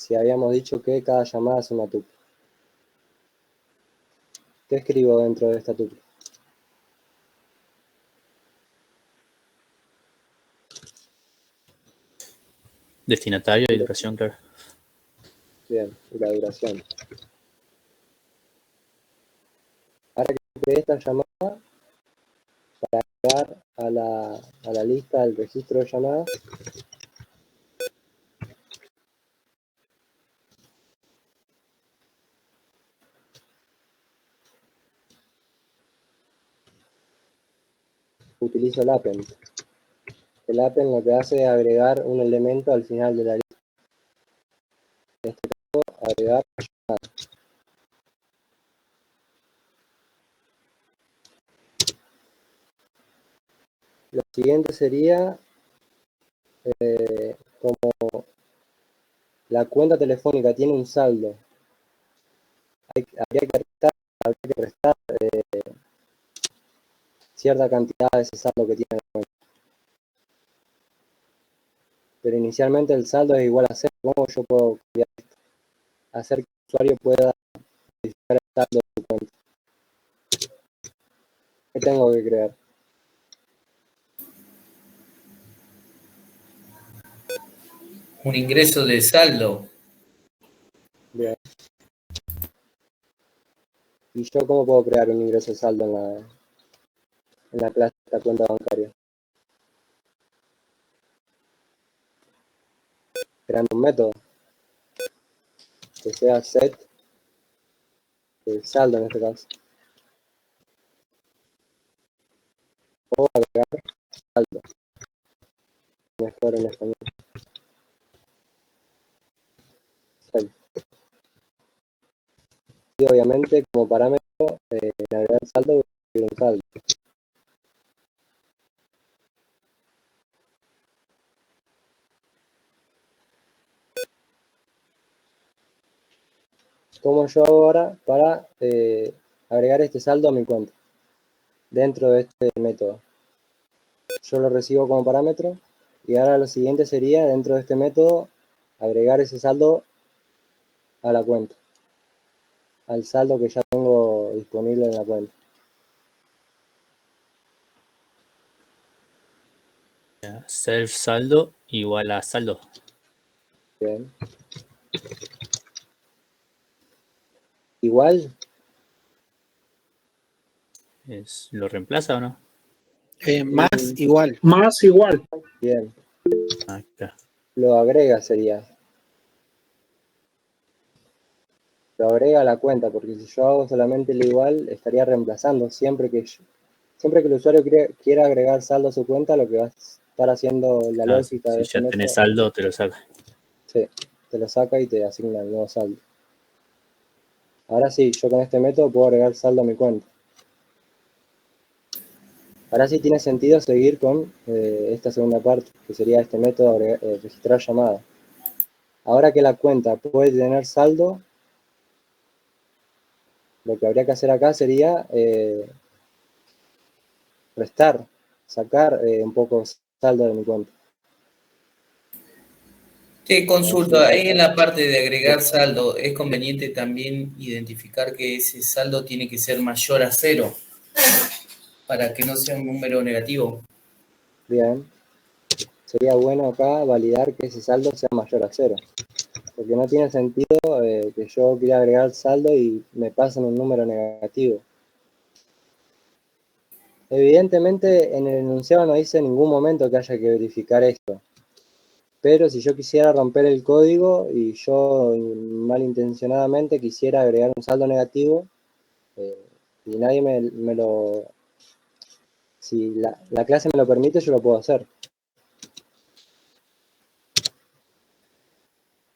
si habíamos dicho que cada llamada es una tuple. ¿Qué escribo dentro de esta tuple? Destinatario y duración, claro. Bien, y la duración. Ahora que creé esta llamada, para agregar a la lista del registro de llamadas, utilizo el append. El append lo que hace es agregar un elemento al final de la lista. En este caso, agregar llamada. Lo siguiente sería como la cuenta telefónica tiene un saldo, habría que restar cierta cantidad de ese saldo que tiene la cuenta. Pero inicialmente el saldo es igual a 0. ¿Cómo yo puedo cambiar esto? Hacer que el usuario pueda modificar el saldo de su cuenta. ¿Qué tengo que crear? Un ingreso de saldo. Bien. ¿Y yo cómo puedo crear un ingreso de saldo en la clase de la cuenta bancaria? Creando un método que sea set el saldo en este caso. O agregar saldo. Mejor en español. Set. Y obviamente como parámetro en agregar saldo voy a escribir un saldo. ¿Cómo yo hago ahora para agregar este saldo a mi cuenta? Dentro de este método. Yo lo recibo como parámetro y ahora lo siguiente sería, dentro de este método, agregar ese saldo a la cuenta. Al saldo que ya tengo disponible en la cuenta. Self saldo igual a saldo. Bien. Igual. ¿Lo reemplaza o no? Más igual. Más igual. Bien. Acá. Lo agrega sería. Lo agrega a la cuenta, porque si yo hago solamente el igual, estaría reemplazando. Siempre que el usuario quiera agregar saldo a su cuenta, lo que va a estar haciendo la lógica si de este ya tenés método. saldo, te lo saca. Sí, te lo saca y te asigna el nuevo saldo. Ahora sí, yo con este método puedo agregar saldo a mi cuenta. Ahora sí tiene sentido seguir con esta segunda parte, que sería este método registrar llamada. Ahora que la cuenta puede tener saldo, lo que habría que hacer acá sería restar, sacar un poco saldo de mi cuenta. Te consulto, ahí en la parte de agregar saldo, ¿es conveniente también identificar que ese saldo tiene que ser mayor a 0 para que no sea un número negativo? Bien. Sería bueno acá validar que ese saldo sea mayor a 0. Porque no tiene sentido que yo quiera agregar saldo y me pasen un número negativo. Evidentemente en el enunciado no dice en ningún momento que haya que verificar esto. Pero si yo quisiera romper el código y yo malintencionadamente quisiera agregar un saldo negativo y nadie me lo... Si la clase me lo permite, yo lo puedo hacer.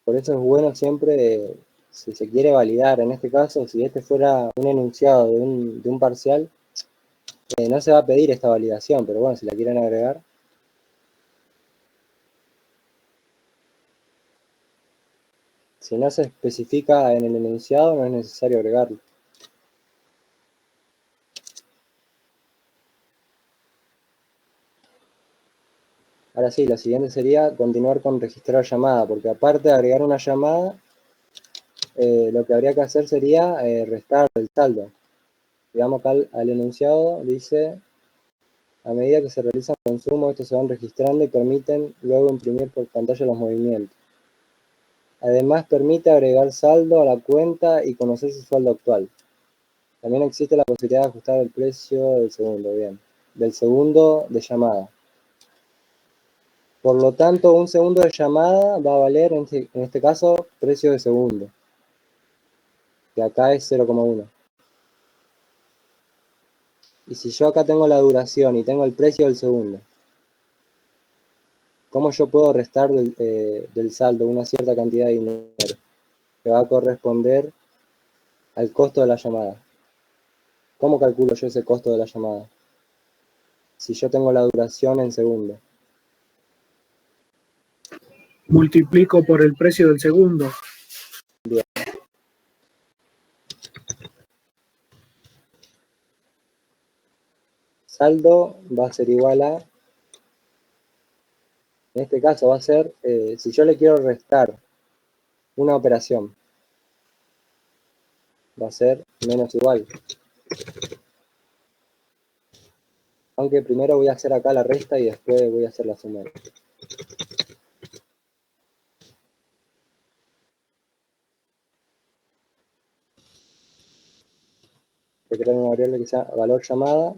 Por eso es bueno siempre, si se quiere validar, en este caso, si este fuera un enunciado de un parcial, no se va a pedir esta validación, pero bueno, si la quieren agregar. Si no se especifica en el enunciado, no es necesario agregarlo. Ahora ahora sí, lo siguiente sería continuar con registrar llamada, porque aparte de agregar una llamada, lo que habría que hacer sería restar el saldo. Digamos acá al enunciado dice, a medida que se realiza el consumo, estos se van registrando y permiten luego imprimir por pantalla los movimientos. Además, permite agregar saldo a la cuenta y conocer su saldo actual. También existe la posibilidad de ajustar el precio del segundo, bien, del segundo de llamada. Por lo tanto, un segundo de llamada va a valer, en este caso, precio de segundo, que acá es 0,1. Y si yo acá tengo la duración y tengo el precio del segundo, ¿cómo yo puedo restar del saldo una cierta cantidad de dinero que va a corresponder al costo de la llamada? ¿Cómo calculo yo ese costo de la llamada? Si yo tengo la duración en segundo. Multiplico por el precio del segundo. Bien. Saldo va a ser igual a, en este caso va a ser, si yo le quiero restar una operación, va a ser menos igual. Aunque primero voy a hacer acá la resta y después voy a hacer la suma. Voy a crear una variable que sea valor llamada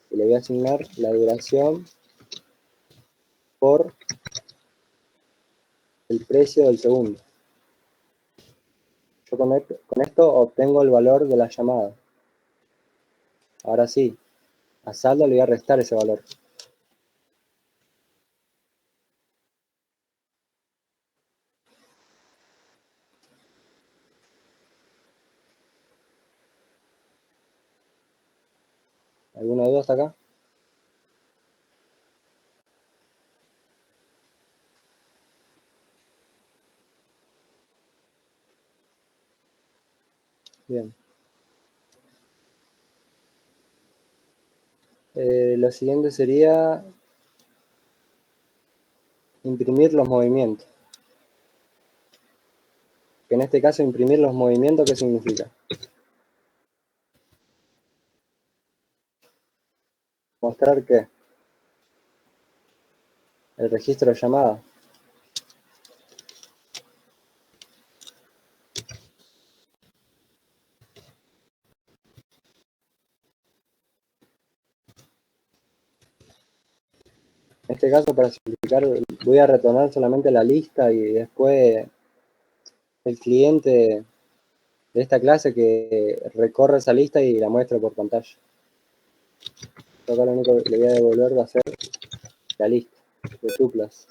y le voy a asignar la duración por el precio del segundo. Yo con esto obtengo el valor de la llamada. Ahora sí, a saldo le voy a restar ese valor. ¿Alguna duda hasta acá? Bien. Lo siguiente sería imprimir los movimientos. Que en este caso imprimir los movimientos, ¿qué significa? Mostrar que el registro de llamada. En este caso, para simplificar, voy a retornar solamente la lista y después el cliente de esta clase que recorre esa lista y la muestra por pantalla. Yo acá lo único que le voy a devolver va a ser la lista de tuplas.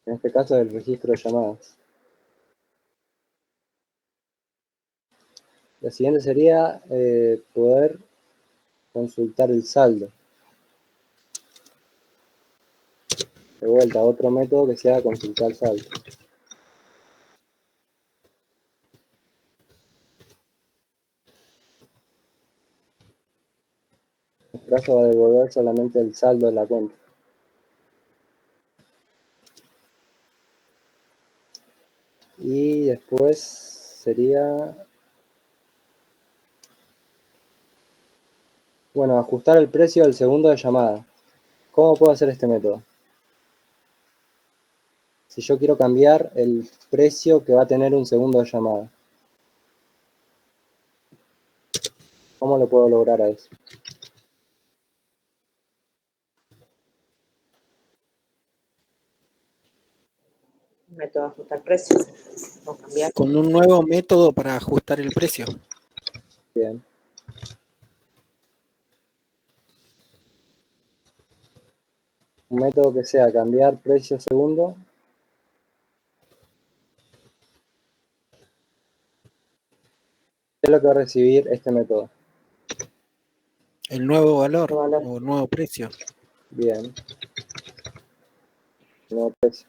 En este caso, el registro de llamadas. Lo siguiente sería poder consultar el saldo. De vuelta, otro método que sea consultar saldo. En este caso va a devolver solamente el saldo de la cuenta. Y después sería, bueno, ajustar el precio del segundo de llamada. ¿Cómo puedo hacer este método? Si yo quiero cambiar el precio que va a tener un segundo de llamada, ¿cómo lo puedo lograr a eso? Método de ajustar precios o cambiar. Con un nuevo método para ajustar el precio. Bien. Un método que sea cambiar precio segundo. ¿Qué es lo que va a recibir este método? El nuevo valor Valor. o nuevo precio. Bien. Nuevo precio.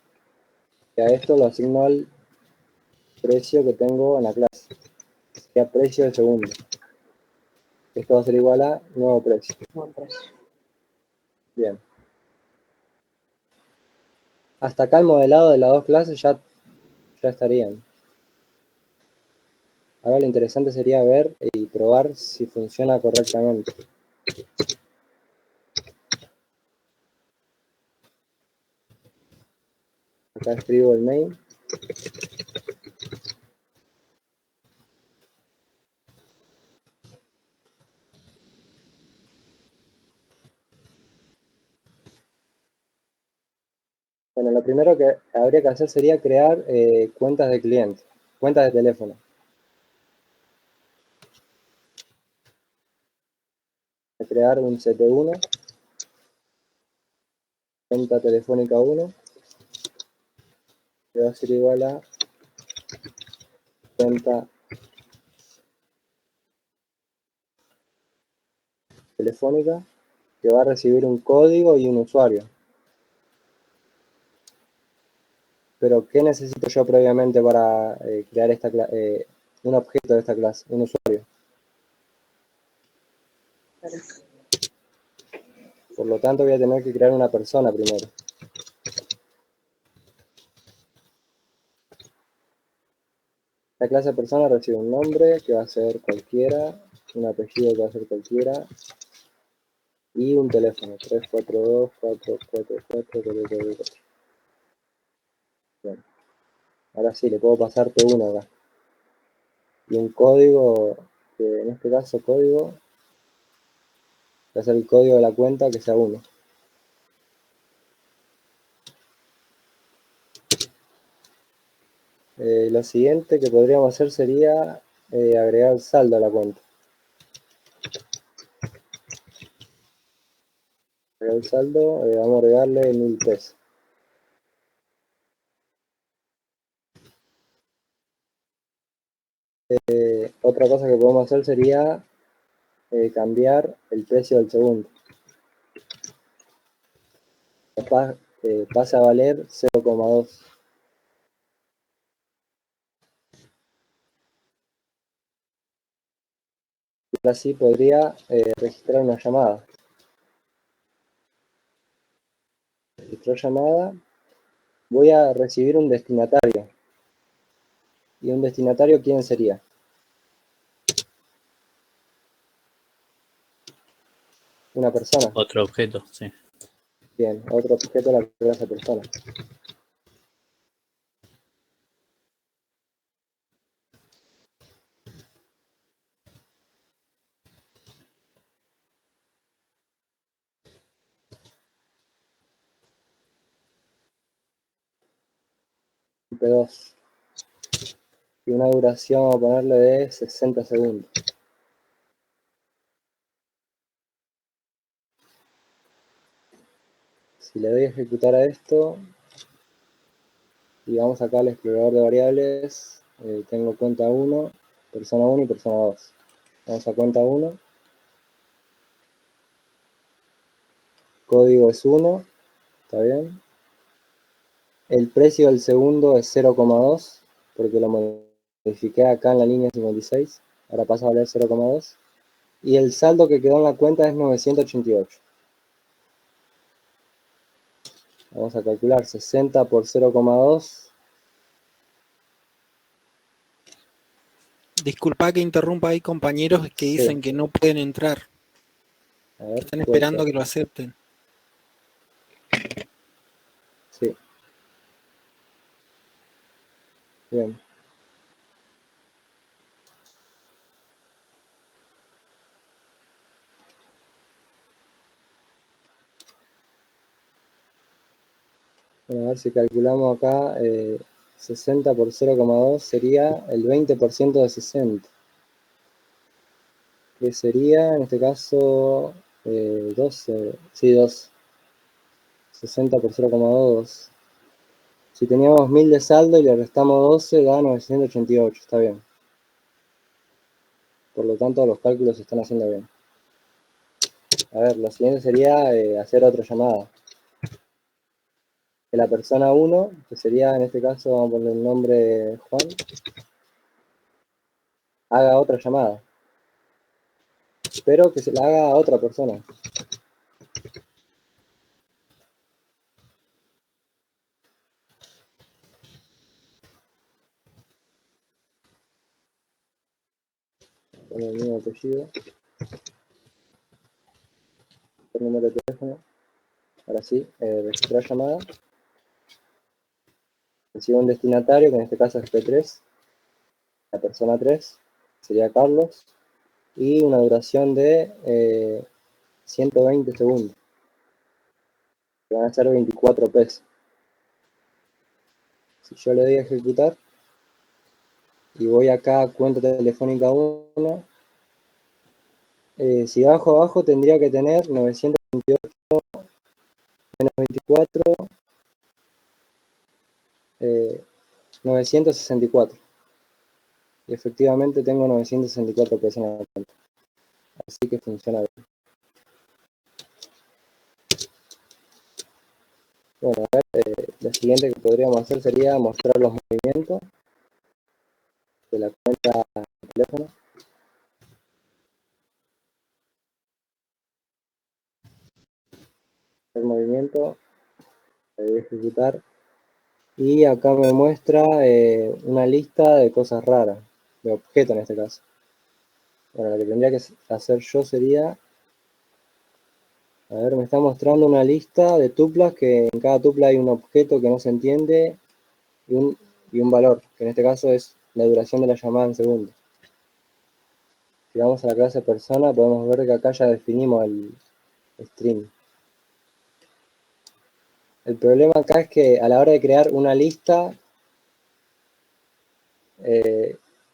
Y a esto lo asigno al precio que tengo en la clase. Sería precio de segundo. Esto va a ser igual a nuevo precio. Buen precio. Bien. Hasta acá el modelado de las dos clases ya estarían. Ahora lo interesante sería ver y probar si funciona correctamente. Acá escribo el main. Bueno, lo primero que habría que hacer sería crear cuentas de cliente, cuentas de teléfono. Voy a crear un CT1, cuenta telefónica 1, que va a ser igual a cuenta telefónica, que va a recibir un código y un usuario. Pero, ¿qué necesito yo previamente para crear un objeto de esta clase? Un usuario. Por lo tanto, voy a tener que crear una persona primero. La clase de persona recibe un nombre, que va a ser cualquiera, un apellido que va a ser cualquiera, y un teléfono, 342-444-444. Bien. Ahora sí, le puedo pasar T1 acá. Y un código, que en este caso código, va a ser el código de la cuenta que sea 1. Lo siguiente que podríamos hacer sería agregar saldo a la cuenta. Agregar el saldo, vamos a agregarle 1000 pesos. Otra cosa que podemos hacer sería cambiar el precio del segundo. Pasa a valer 0,2. Y así podría registrar una llamada. Registrar llamada. Voy a recibir un destinatario. ¿Y un destinatario quién sería? Una persona. Otro objeto, sí. Bien, otro objeto de la clase persona. P2. Y una duración, vamos a ponerle de 60 segundos. Si le doy a ejecutar a esto, y vamos acá al explorador de variables, tengo cuenta 1, persona 1 y persona 2. Vamos a cuenta 1. Código es 1, ¿está bien? El precio del segundo es 0,2, porque lo modifiqué acá en la línea 56. Ahora pasa a valer 0,2. Y el saldo que quedó en la cuenta es 988. Vamos a calcular 60 por 0,2. Disculpa que interrumpa, hay compañeros que dicen Sí. que no pueden entrar. A ver, Están esperando que lo acepten. Sí. Bien. Bueno, a ver si calculamos acá, 60 por 0,2 sería el 20% de 60. Que sería, en este caso, 12. Sí, 2. 60 por 0,2. Si teníamos 1000 de saldo y le restamos 12, da 988. Está bien. Por lo tanto, los cálculos se están haciendo bien. A ver, lo siguiente sería hacer otra llamada. De la persona 1, que sería, en este caso, vamos a poner el nombre Juan, haga otra llamada. Pero que se la haga a otra persona. con el mismo apellido, el número de teléfono. Ahora sí, registrar llamada. Recibo un destinatario, que en este caso es P3, la persona 3, sería Carlos, y una duración de 120 segundos, que van a ser 24 pesos. Si yo le doy a ejecutar, y voy acá a cuenta telefónica 1, si bajo abajo tendría que tener 928 menos 24, 964. Y efectivamente tengo 964 personas en la cuenta. Así que funciona bien. Bueno, a ver, lo siguiente que podríamos hacer sería mostrar los movimientos de la cuenta de teléfono. El movimiento, le voy a ejecutar. Y acá me muestra una lista de cosas raras, de objetos en este caso. Bueno, lo que tendría que hacer yo sería, a ver, me está mostrando una lista de tuplas, que en cada tupla hay un objeto que no se entiende y un valor, que en este caso es la duración de la llamada en segundos. Si vamos a la clase persona, podemos ver que acá ya definimos el string. El problema acá es que a la hora de crear una lista,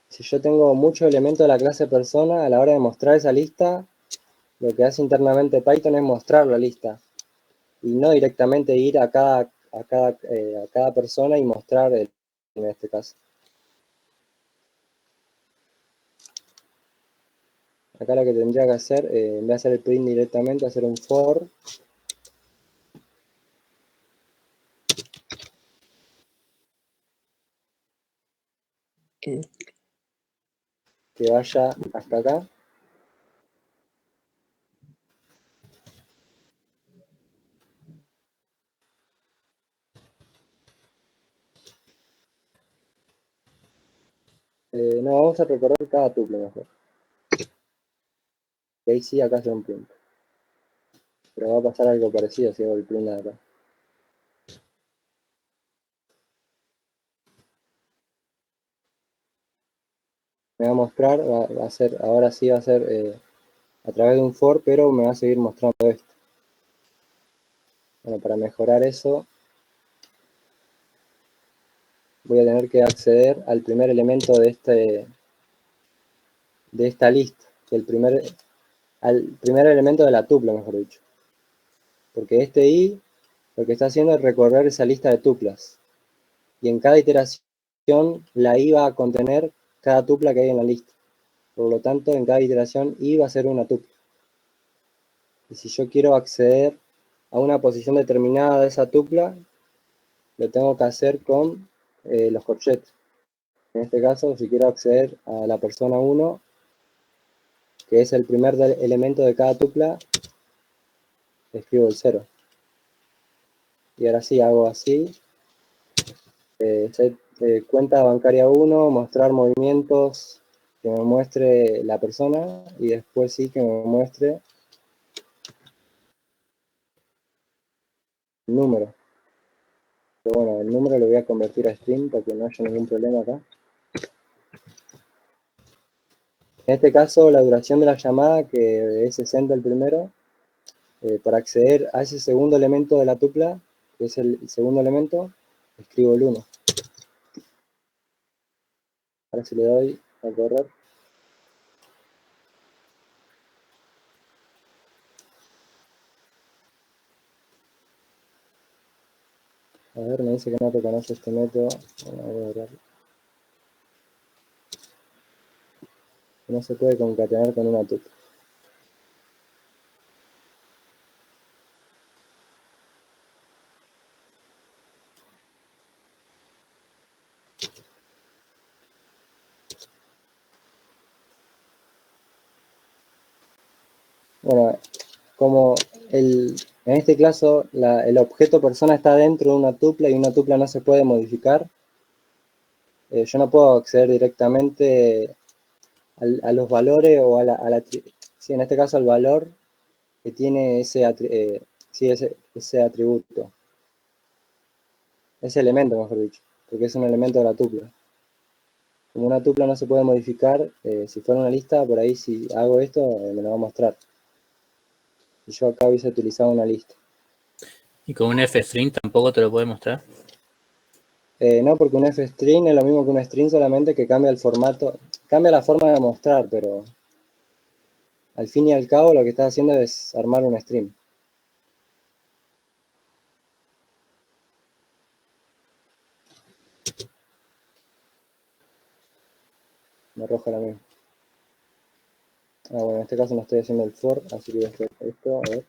si yo tengo muchos elementos de la clase persona, a la hora de mostrar esa lista, lo que hace internamente Python es mostrar la lista y no directamente ir a cada persona y mostrar en este caso. Acá lo que tendría que hacer, en vez de hacer el print directamente, hacer un for que vaya hasta acá. No, vamos a recorrer cada tuple mejor. Y ahí sí, acá hace un print. Pero va a pasar algo parecido si hago el print de acá. Me va a mostrar, va a ser, ahora sí va a ser a través de un for, pero me va a seguir mostrando esto. Bueno, para mejorar eso, voy a tener que acceder al primer elemento de esta lista, al primer elemento de la tupla, mejor dicho. Porque este i lo que está haciendo es recorrer esa lista de tuplas. Y en cada iteración, la i va a contener cada tupla que hay en la lista. Por lo tanto, en cada iteración, i va a ser una tupla. Y si yo quiero acceder a una posición determinada de esa tupla, lo tengo que hacer con los corchetes. En este caso, si quiero acceder a la persona 1, que es el primer elemento de cada tupla, escribo el 0. Y ahora sí, hago así. Set, cuenta bancaria 1, mostrar movimientos, que me muestre la persona, y después sí que me muestre el número. Pero bueno, el número lo voy a convertir a string para que no haya ningún problema acá. En este caso, la duración de la llamada, que es 60 el primero, para acceder a ese segundo elemento de la tupla, que es el segundo elemento, escribo el 1. Ahora si le doy a correr, a ver, me dice que no reconoce este método. Bueno, voy a verlo. No se puede concatenar con una tupla. Bueno, como en este caso el objeto persona está dentro de una tupla y una tupla no se puede modificar, yo no puedo acceder directamente a los valores o sí, en este caso al valor que tiene ese atributo. Ese elemento, mejor dicho, porque es un elemento de la tupla. Como una tupla no se puede modificar, si fuera una lista, por ahí si hago esto, me lo va a mostrar. Y yo acá hubiese utilizado una lista. ¿Y con un f-string tampoco te lo puede mostrar? No, porque un f-string es lo mismo que un string, solamente que cambia el formato, cambia la forma de mostrar, pero al fin y al cabo lo que está haciendo es armar un string. Me arroja la misma. Bueno, en este caso no estoy haciendo el for, así que voy a hacer esto, a ver.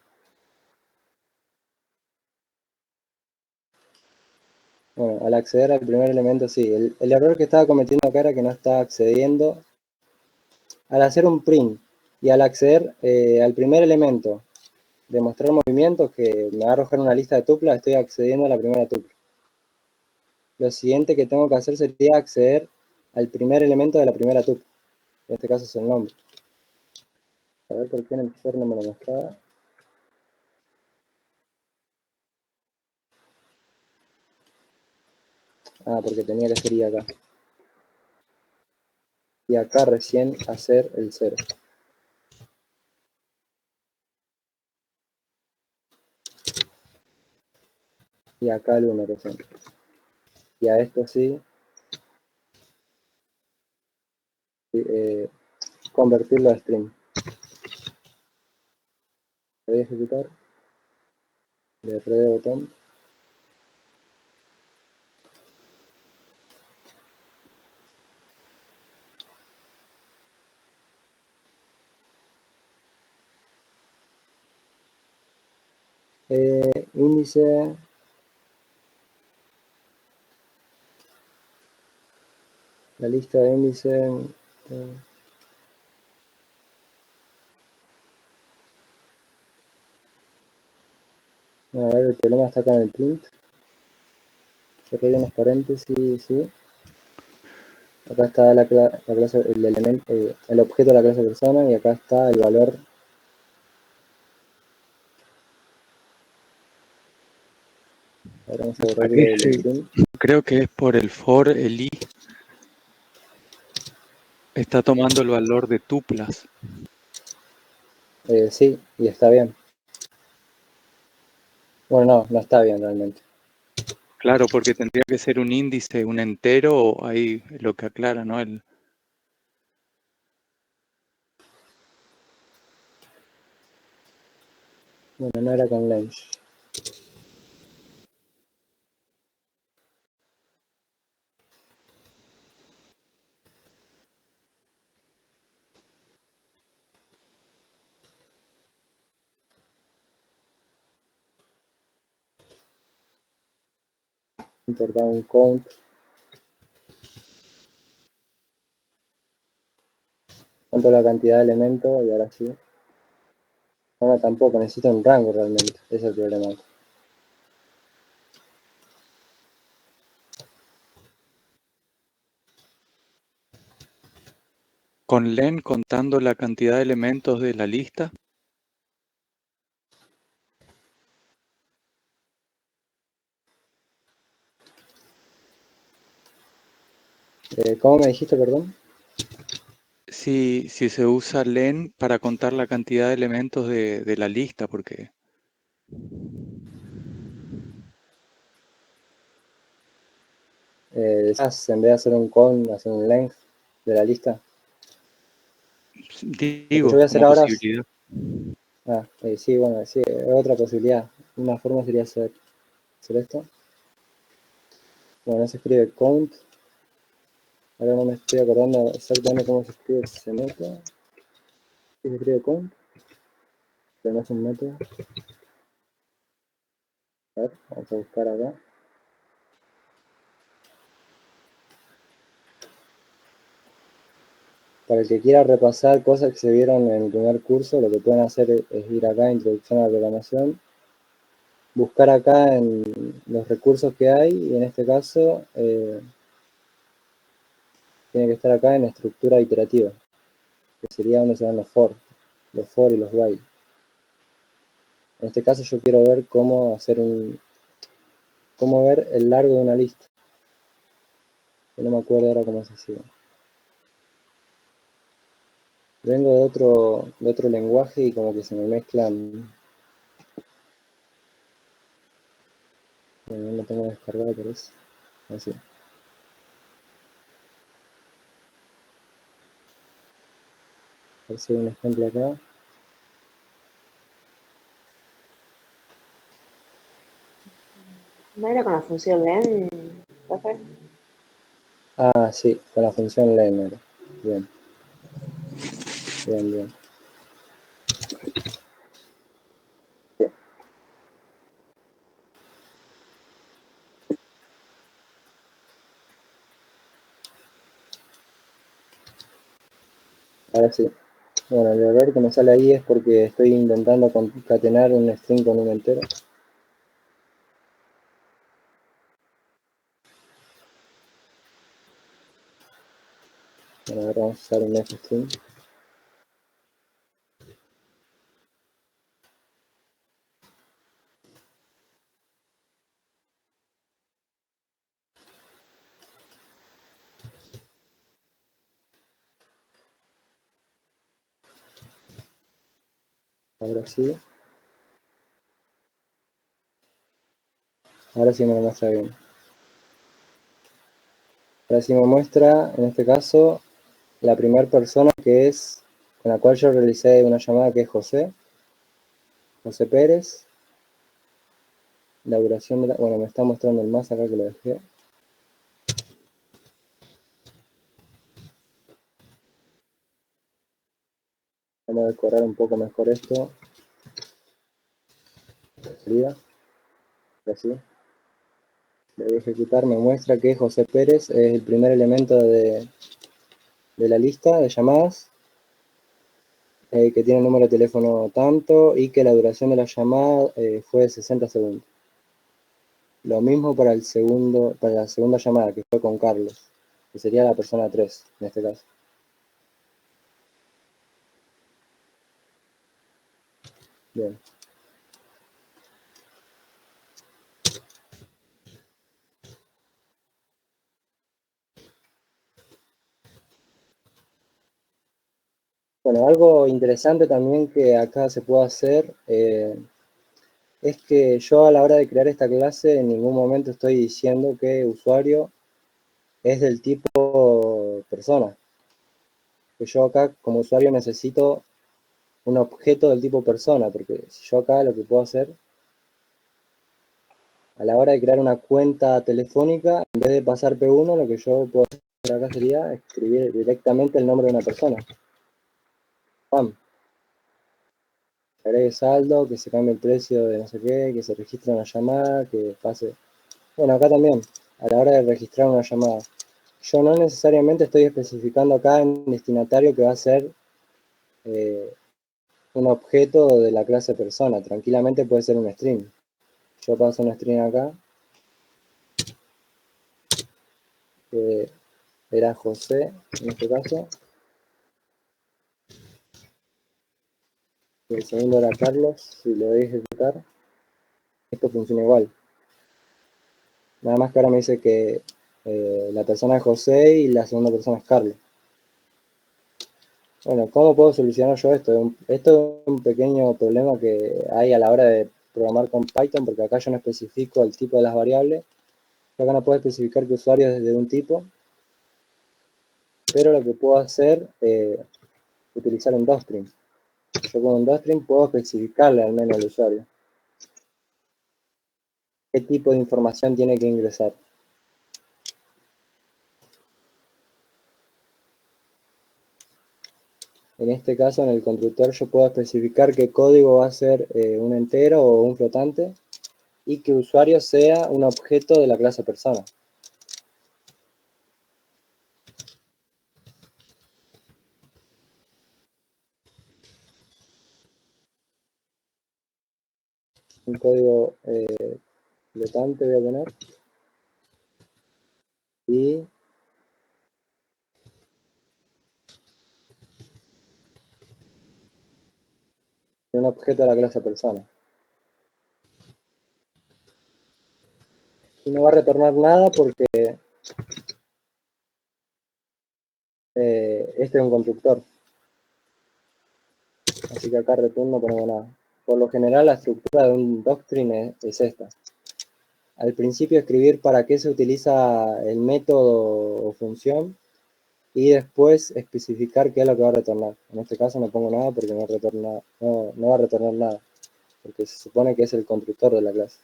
Bueno, al acceder al primer elemento, sí. El error que estaba cometiendo acá era que no estaba accediendo. Al hacer un print y al acceder al primer elemento de mostrar movimientos, que me va a arrojar una lista de tuplas, estoy accediendo a la primera tupla. Lo siguiente que tengo que hacer sería acceder al primer elemento de la primera tupla. En este caso es el nombre. A ver por qué en el for no me lo mostraba. Porque tenía que ser y acá. Y acá recién hacer el 0. Y acá el 1 recién. Y a esto sí. Convertirlo a string. Lo voy a ejecutar. Le re botón. Índice. La lista de índice. A ver, el problema está acá en el print. Cerré unos paréntesis, sí. Acá está la clase, el elemento, el objeto de la clase persona, y acá está el valor. Ahora vamos a borrar el print. Creo que es por el for, el i. Está tomando el valor de tuplas. Sí, y está bien. Bueno, no está bien realmente. Claro, porque tendría que ser un índice, un entero, o ahí lo que aclara, ¿no? Bueno, no era con length. Importar un count. Cuánto la cantidad de elementos, y ahora sí. Ahora tampoco, necesito un rango realmente. Ese es el problema. Con len contando la cantidad de elementos de la lista. ¿Cómo me dijiste, perdón? Si se usa len para contar la cantidad de elementos de la lista, porque En vez de hacer un count, hacer un length de la lista. Lo que yo digo, voy a hacer como ahora posibilidad. sí, bueno, sí, es otra posibilidad. Una forma sería hacer esto. Bueno, se escribe count. Ahora no me estoy acordando exactamente cómo se escribe ese método. Sí, se escribe count, pero no es un método. A ver, vamos a buscar acá. Para el que quiera repasar cosas que se vieron en el primer curso, lo que pueden hacer es ir acá, Introducción a la Programación, buscar acá en los recursos que hay, y en este caso tiene que estar acá en Estructura Iterativa. que sería donde se dan los for y los while. En este caso yo quiero ver cómo ver el largo de una lista. Que no me acuerdo ahora cómo se hacía. Vengo de otro lenguaje y como que se me mezclan. Bueno, no lo tengo descargado por eso. Así. A ver si hay un ejemplo acá. ¿No era con la función len, Rafael? Ah, sí, con la función len era. Bien. Bien, bien. Ahora sí. Bueno, el error que me sale ahí es porque estoy intentando concatenar un string con un entero. Bueno, ahora vamos a usar un fstring. Ahora sí. Ahora sí me lo muestra bien. Ahora sí me muestra, en este caso, la primera persona que es, con la cual yo realicé una llamada que es José Pérez. La duración de la, bueno, me está mostrando el más acá que lo dejé. Vamos a decorar un poco mejor esto. Sería así. Le voy a ejecutar, me muestra que José Pérez es el primer elemento de la lista de llamadas, que tiene el número de teléfono tanto y que la duración de la llamada fue de 60 segundos. Lo mismo para la segunda llamada, que fue con Carlos, que sería la persona 3 en este caso. Bien. Bueno, algo interesante también que acá se puede hacer es que yo a la hora de crear esta clase en ningún momento estoy diciendo que usuario es del tipo persona. Que yo acá como usuario necesito un objeto del tipo persona, porque si yo acá lo que puedo hacer a la hora de crear una cuenta telefónica, en vez de pasar P1, lo que yo puedo hacer acá sería escribir directamente el nombre de una persona. ¡Pam! Que agregue saldo, que se cambie el precio de no sé qué, que se registre una llamada, que pase. Bueno, acá también, a la hora de registrar una llamada. Yo no necesariamente estoy especificando acá en destinatario que va a ser un objeto de la clase persona. Tranquilamente puede ser un string. Yo paso un string acá, que era José, en este caso. Y el segundo era Carlos. Si lo doy a ejecutar, esto funciona igual. Nada más que ahora me dice que la persona es José y la segunda persona es Carlos. Bueno, ¿cómo puedo solucionar yo esto? Esto es un pequeño problema que hay a la hora de programar con Python, porque acá yo no especifico el tipo de las variables. Yo acá no puedo especificar que usuario es de un tipo, pero lo que puedo hacer es utilizar un docstring. Yo con un docstring puedo especificarle al menos al usuario qué tipo de información tiene que ingresar. En este caso, en el constructor, yo puedo especificar qué código va a ser un entero o un flotante y que usuario sea un objeto de la clase persona. Un código flotante voy a poner. Y un objeto de la clase persona. Y no va a retornar nada porque este es un constructor. Así que acá return no ponemos nada. Por lo general la estructura de un doctrine es esta. Al principio escribir para qué se utiliza el método o función y después especificar qué es lo que va a retornar. En este caso no pongo nada porque no va a retornar nada, porque se supone que es el constructor de la clase.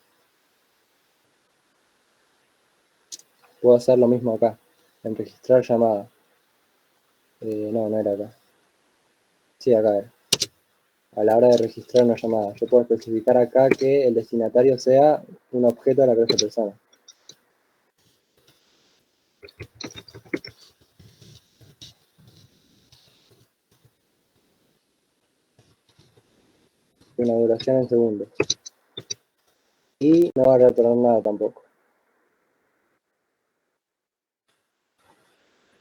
Puedo hacer lo mismo acá, en registrar llamada. No era acá. Sí, acá era. A la hora de registrar una llamada, yo puedo especificar acá que el destinatario sea un objeto de la clase persona. Una duración en segundos. Y no va a retornar nada tampoco.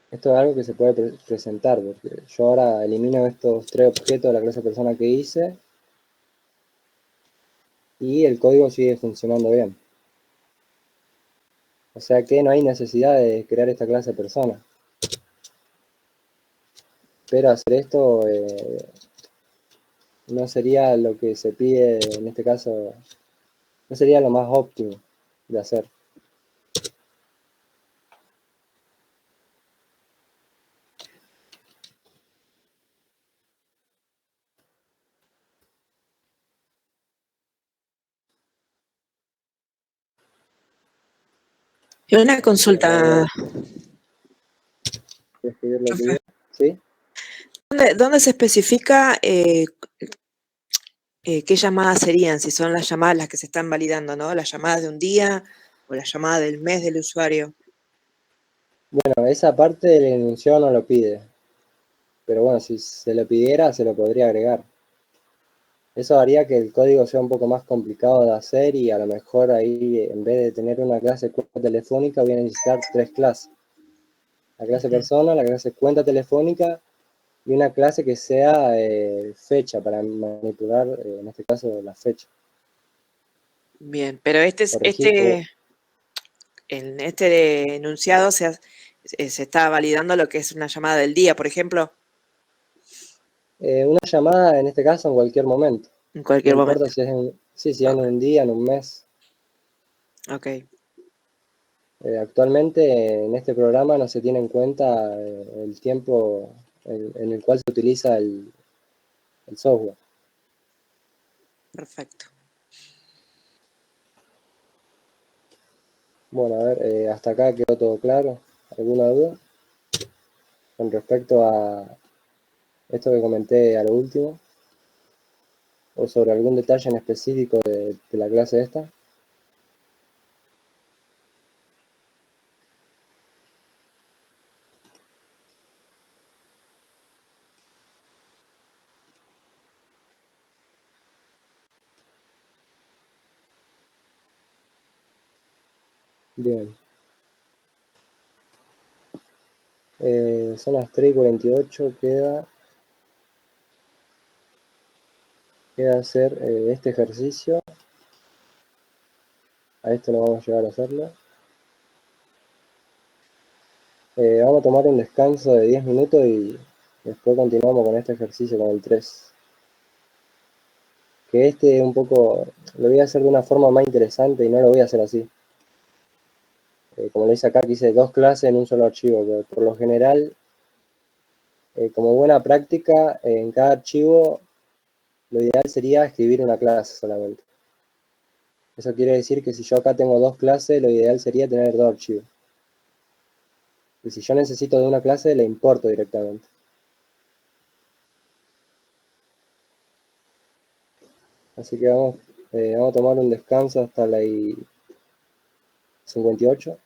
Esto es algo que se puede presentar, porque yo ahora elimino estos 3 objetos de la clase persona que hice y el código sigue funcionando bien. O sea que no hay necesidad de crear esta clase persona. Pero hacer esto no sería lo que se pide en este caso, no sería lo más óptimo de hacer. Y una consulta, Escribir lo que profe. diga. ¿Sí? ¿Dónde se especifica qué llamadas serían? Si son las llamadas las que se están validando, ¿no? Las llamadas de un día o las llamadas del mes del usuario. Bueno, esa parte del enunciado no lo pide. Pero bueno, si se lo pidiera, se lo podría agregar. Eso haría que el código sea un poco más complicado de hacer y a lo mejor ahí, en vez de tener una clase cuenta telefónica, voy a necesitar 3 clases. La clase persona, la clase cuenta telefónica y una clase que sea fecha para manipular, en este caso, la fecha. Bien, pero Corregir. en este enunciado se está validando lo que es una llamada del día, por ejemplo, Una llamada, en este caso, en cualquier momento. en No cualquier momento. importa si es en un día, en un mes. Ok, Actualmente en este programa no se tiene en cuenta el tiempo en el cual se utiliza el software. perfecto. Bueno, a ver, hasta acá quedó todo claro. ¿Alguna duda? Con respecto a esto que comenté a lo último, o sobre algún detalle en específico de la clase esta. Bien. Son las 3:48, queda hacer este ejercicio. A esto no vamos a llegar a hacerlo. Vamos a tomar un descanso de 10 minutos y después continuamos con este ejercicio con el 3. Que este un poco lo voy a hacer de una forma más interesante y no lo voy a hacer así. Como lo hice acá, que hice 2 clases en un solo archivo, pero por lo general, como buena práctica, en cada archivo lo ideal sería escribir una clase solamente. Eso quiere decir que si yo acá tengo 2 clases, lo ideal sería tener 2 archivos. Y si yo necesito de una clase, le importo directamente. Así que vamos a tomar un descanso hasta la 58.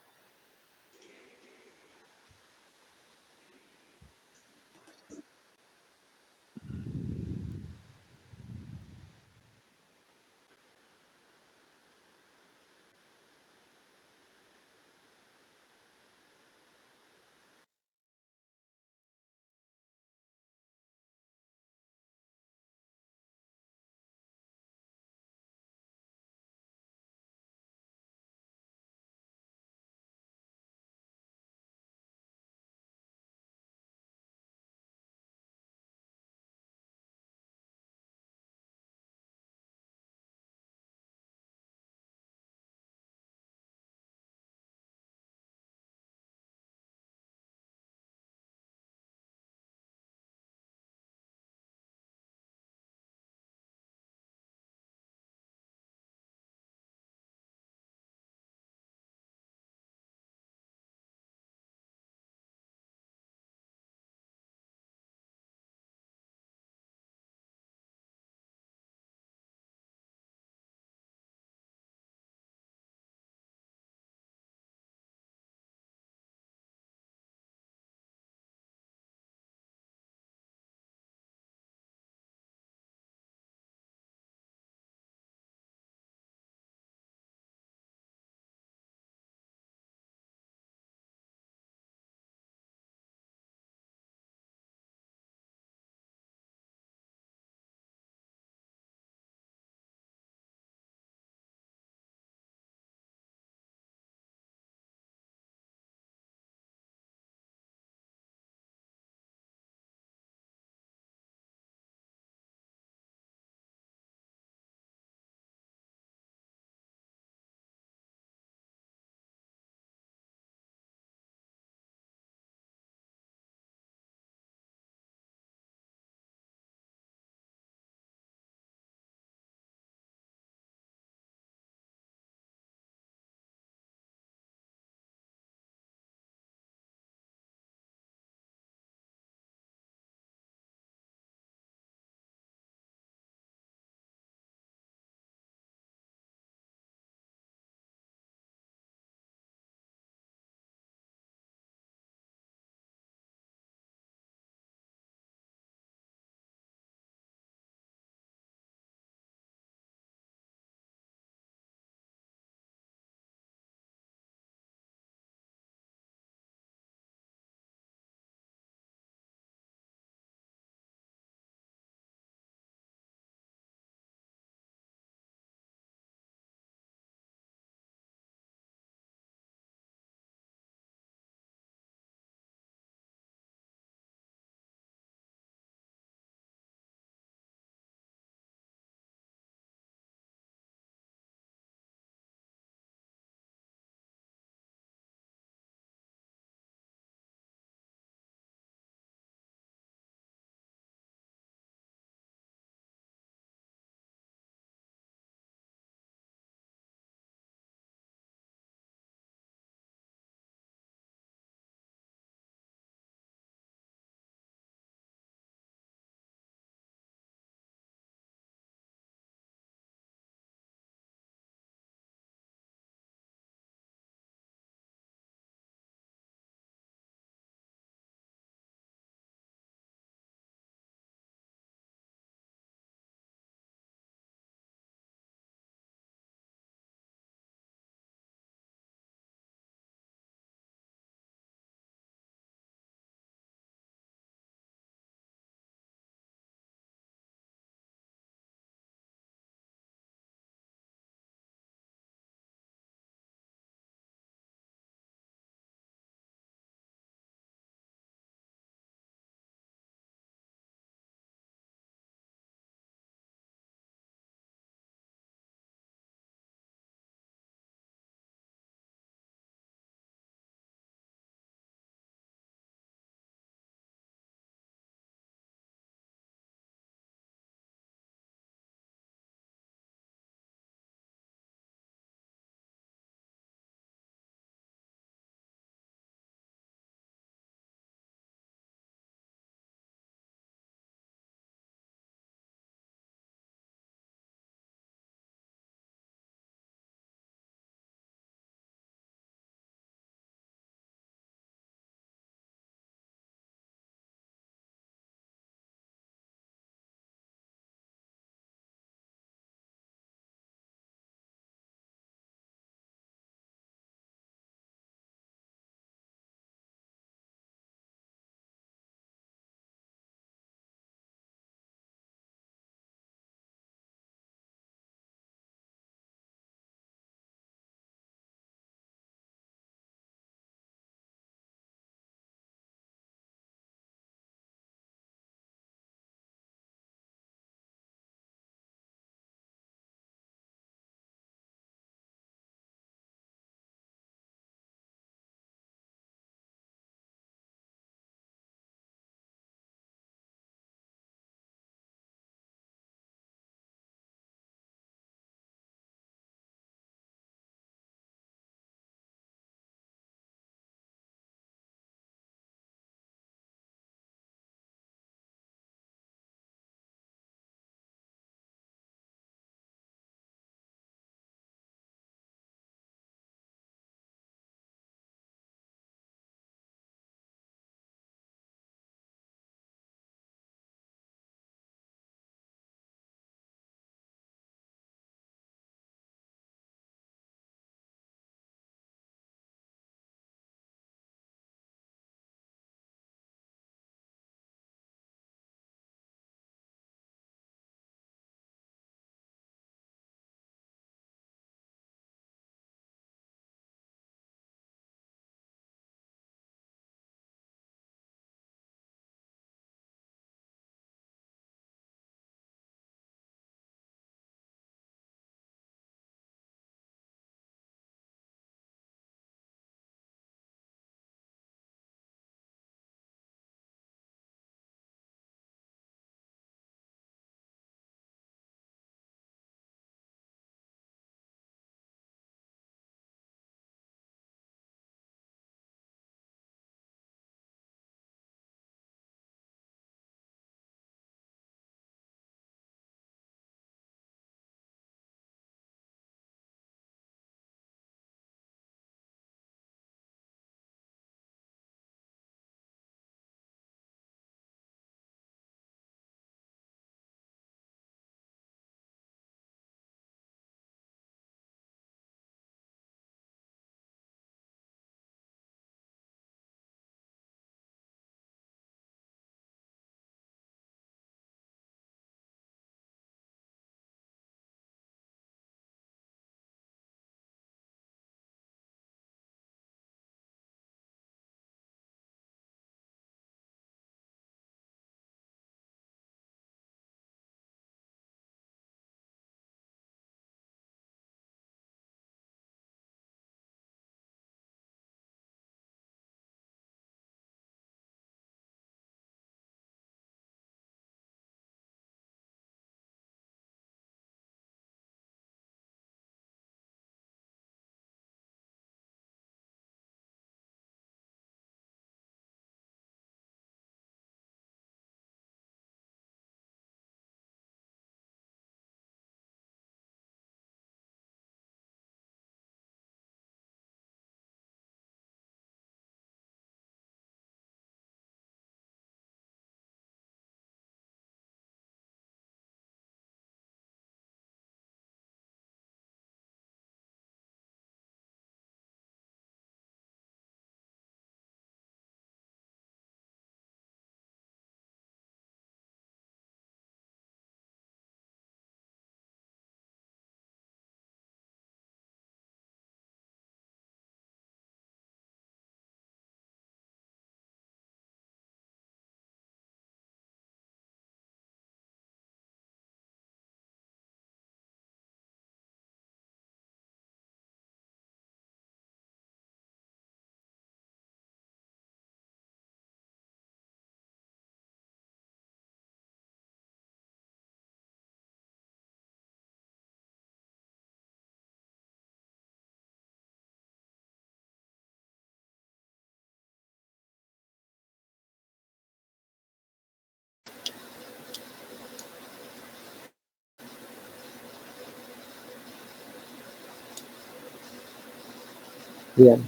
Bien.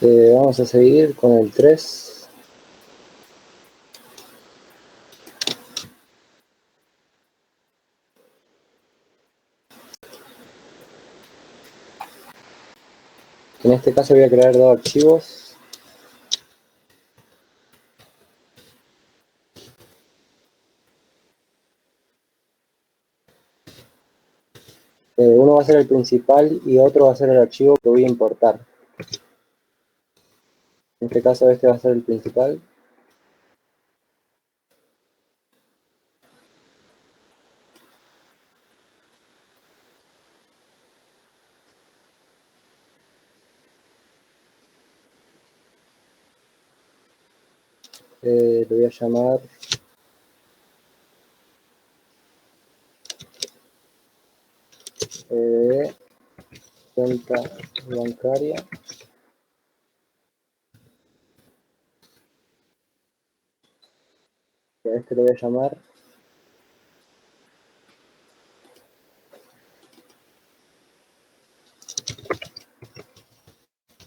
Vamos a seguir con el 3. En este caso voy a crear dos archivos. Uno va a ser el principal y otro va a ser el archivo que voy a importar. En este caso este va a ser el principal. Lo voy a llamar cuenta bancaria. Y a este lo voy a llamar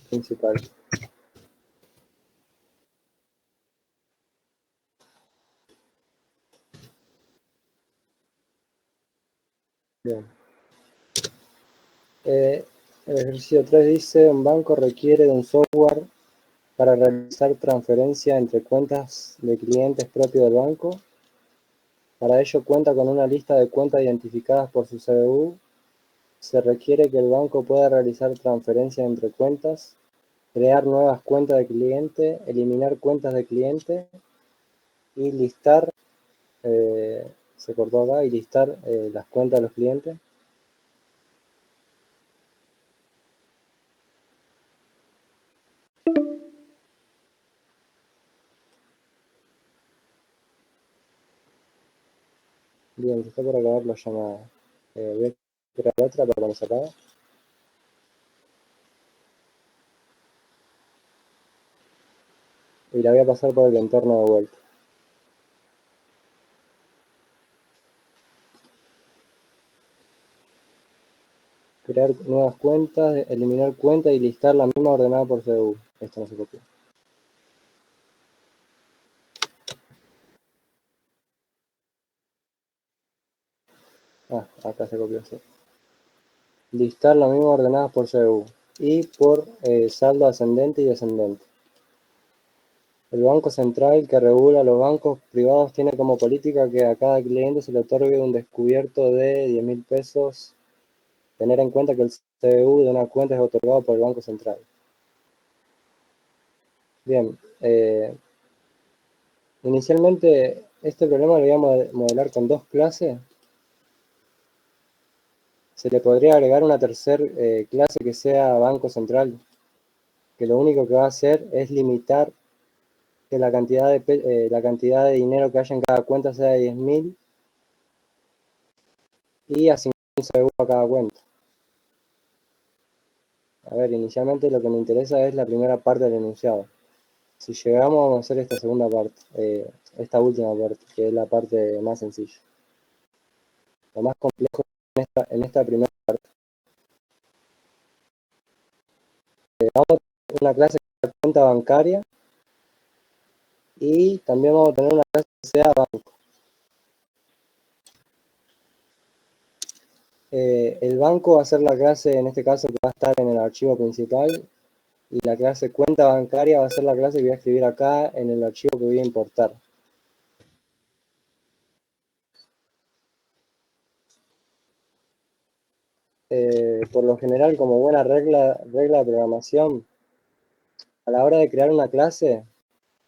principal. Bien. El ejercicio 3 dice, un banco requiere de un software para realizar transferencia entre cuentas de clientes propios del banco. Para ello cuenta con una lista de cuentas identificadas por su CBU. Se requiere que el banco pueda realizar transferencias entre cuentas, crear nuevas cuentas de cliente, eliminar cuentas de cliente y listar, se cortó acá, y listar las cuentas de los clientes. Bien, se está por acabar la llamada. Voy a crear otra para cuando se acabe. Y la voy a pasar por el entorno de vuelta. Crear nuevas cuentas, eliminar cuentas y listar la misma ordenada por CBU. Esto no se copió. Acá se copió, sí. Listar las mismas ordenadas por CBU y por saldo ascendente y descendente. El Banco Central, que regula los bancos privados, tiene como política que a cada cliente se le otorgue un descubierto de 10.000 pesos. Tener en cuenta que el CBU de una cuenta es otorgado por el Banco Central. Bien. Inicialmente este problema lo voy a modelar con dos clases. Se le podría agregar una tercera clase que sea Banco Central, que lo único que va a hacer es limitar que la cantidad de dinero que haya en cada cuenta sea de 10.000 y asignar un CBU a cada cuenta. A ver, inicialmente lo que me interesa es la primera parte del enunciado. Si llegamos, vamos a hacer esta segunda parte, esta última parte, que es la parte más sencilla. Lo más complejo en esta primera parte. Vamos a tener una clase que sea cuenta bancaria y también vamos a tener una clase que sea banco. El banco va a ser la clase, en este caso, que va a estar en el archivo principal, y la clase cuenta bancaria va a ser la clase que voy a escribir acá en el archivo que voy a importar. Por lo general, como buena regla de programación, a la hora de crear una clase,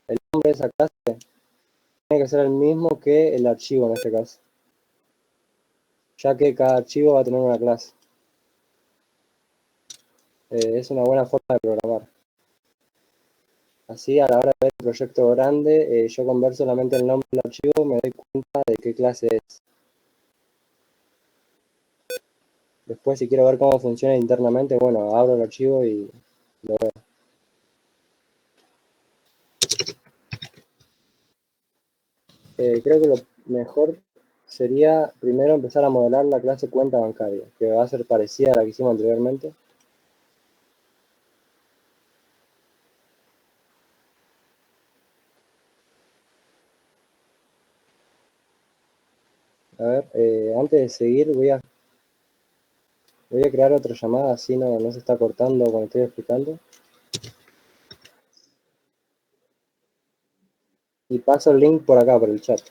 el nombre de esa clase tiene que ser el mismo que el archivo en este caso, ya que cada archivo va a tener una clase. Es una buena forma de programar. Así, a la hora de ver el proyecto grande, yo con ver solamente el nombre del archivo me doy cuenta de qué clase es. Después, si quiero ver cómo funciona internamente, bueno, abro el archivo y lo veo. Creo que lo mejor sería primero empezar a modelar la clase cuenta bancaria, que va a ser parecida a la que hicimos anteriormente. A ver, antes de seguir voy a crear otra llamada, así no se está cortando cuando estoy explicando. Y paso el link por acá, por el chat.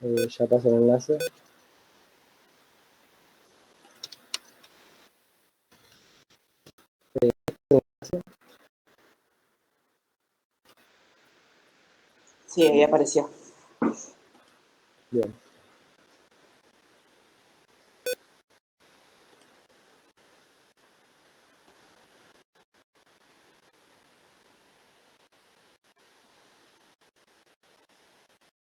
Ya paso el enlace. Sí, ahí apareció. Bien.